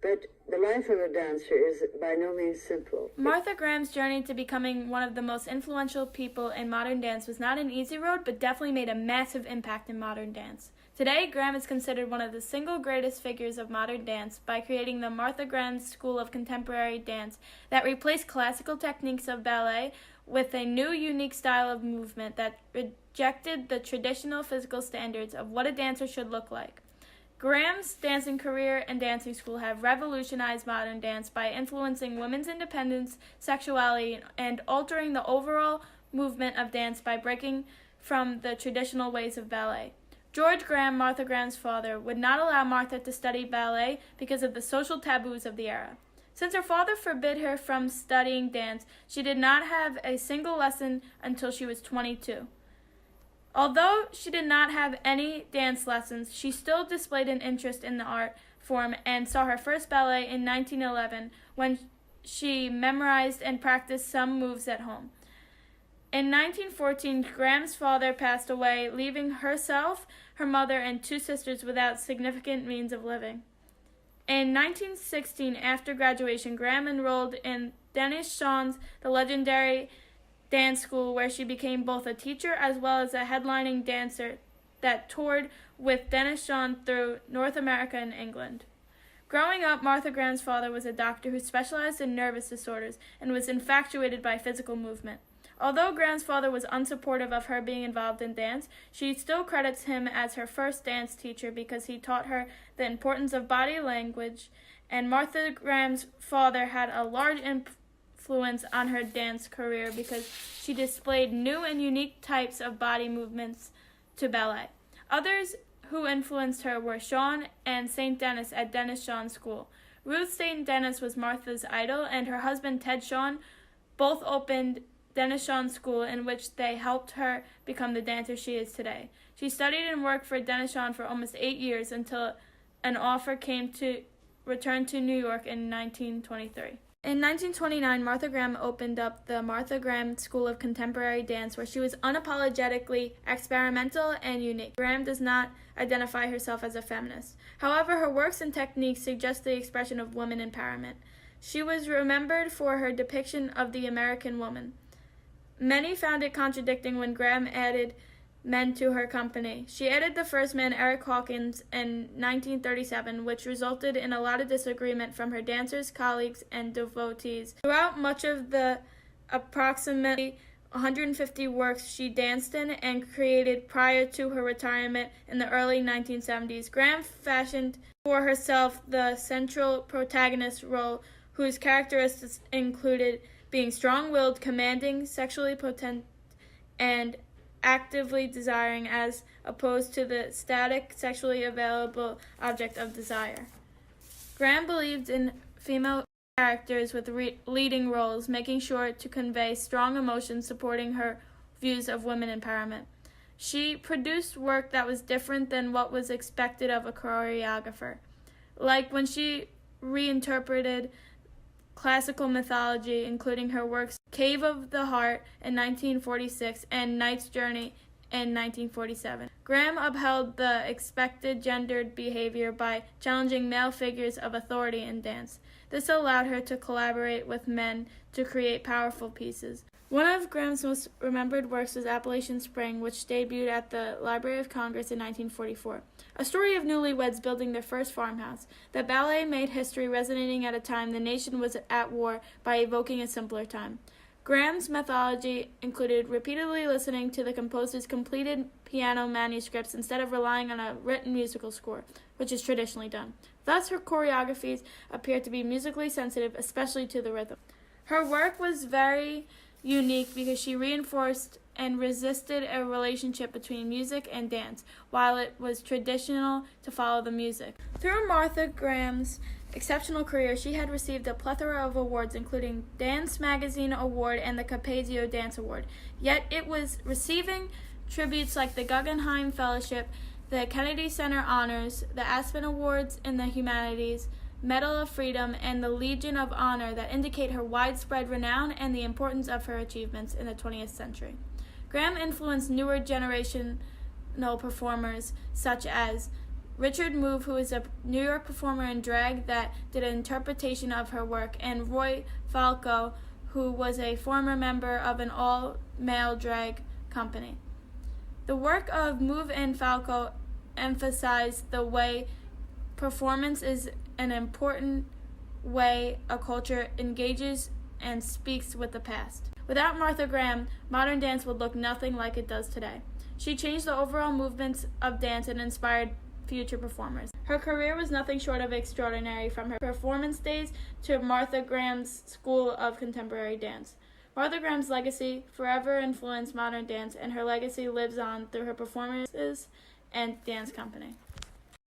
But the life of a dancer is by no means simple. Martha Graham's journey to becoming one of the most influential people in modern dance was not an easy road, but definitely made a massive impact in modern dance. Today, Graham is considered one of the single greatest figures of modern dance by creating the Martha Graham School of Contemporary Dance that replaced classical techniques of ballet with a new, unique style of movement that rejected the traditional physical standards of what a dancer should look like. Graham's dancing career and dancing school have revolutionized modern dance by influencing women's independence, sexuality, and altering the overall movement of dance by breaking from the traditional ways of ballet. George Graham, Martha Graham's father, would not allow Martha to study ballet because of the social taboos of the era. Since her father forbid her from studying dance, she did not have a single lesson until she was 22. Although she did not have any dance lessons, she still displayed an interest in the art form and saw her first ballet in 1911 when she memorized and practiced some moves at home. In 1914, Graham's father passed away, leaving herself, her mother, and two sisters without significant means of living. In 1916, after graduation, Graham enrolled in Dennis Shawn's The Legendary Dance School, where she became both a teacher as well as a headlining dancer that toured with Dennis Shawn through North America and England. Growing up, Martha Graham's father was a doctor who specialized in nervous disorders and was infatuated by physical movement. Although Graham's father was unsupportive of her being involved in dance, she still credits him as her first dance teacher because he taught her the importance of body language, and Martha Graham's father had a large influence on her dance career because she displayed new and unique types of body movements to ballet. Others who influenced her were Shawn and St. Denis at Dennis Shawn School. Ruth St. Denis was Martha's idol, and her husband Ted Shawn both opened Dennis Shawn School, in which they helped her become the dancer she is today. She studied and worked for Dennis Shawn for almost 8 years until an offer came to return to New York in 1923. In 1929, Martha Graham opened up the Martha Graham School of Contemporary Dance, where she was unapologetically experimental and unique. Graham does not identify herself as a feminist. However, her works and techniques suggest the expression of women empowerment. She was remembered for her depiction of the American woman. Many found it contradicting when Graham added men to her company. She added the first man, Eric Hawkins, in 1937, which resulted in a lot of disagreement from her dancers, colleagues, and devotees. Throughout much of the approximately 150 works she danced in and created prior to her retirement in the early 1970s, Graham fashioned for herself the central protagonist role, whose characteristics included being strong-willed, commanding, sexually potent, and actively desiring, as opposed to the static, sexually available object of desire. Graham believed in female characters with leading roles, making sure to convey strong emotions supporting her views of women empowerment. She produced work that was different than what was expected of a choreographer, like when she reinterpreted classical mythology, including her works Cave of the Heart in 1946 and Knight's Journey in 1947. Graham upheld the expected gendered behavior by challenging male figures of authority in dance. This allowed her to collaborate with men to create powerful pieces. One of Graham's most remembered works was Appalachian Spring, which debuted at the Library of Congress in 1944. A story of newlyweds building their first farmhouse. The ballet made history, resonating at a time the nation was at war by evoking a simpler time. Graham's methodology included repeatedly listening to the composer's completed piano manuscripts instead of relying on a written musical score, which is traditionally done. Thus, her choreographies appeared to be musically sensitive, especially to the rhythm. Her work was very unique because she reinforced and resisted a relationship between music and dance, while it was traditional to follow the music. Through Martha Graham's exceptional career, she had received a plethora of awards, including Dance Magazine Award and the Capezio Dance Award. Yet it was receiving tributes like the Guggenheim Fellowship, the Kennedy Center Honors, the Aspen Awards in the Humanities, Medal of Freedom, and the Legion of Honor that indicate her widespread renown and the importance of her achievements in the 20th century. Graham influenced newer generational performers such as Richard Move, who is a New York performer in drag that did an interpretation of her work, and Roy Falco, who was a former member of an all-male drag company. The work of Move and Falco emphasized the way performance is an important way a culture engages and speaks with the past. Without Martha Graham, modern dance would look nothing like it does today. She changed the overall movements of dance and inspired future performers. Her career was nothing short of extraordinary, from her performance days to Martha Graham's School of Contemporary Dance. Martha Graham's legacy forever influenced modern dance, and her legacy lives on through her performances and dance company.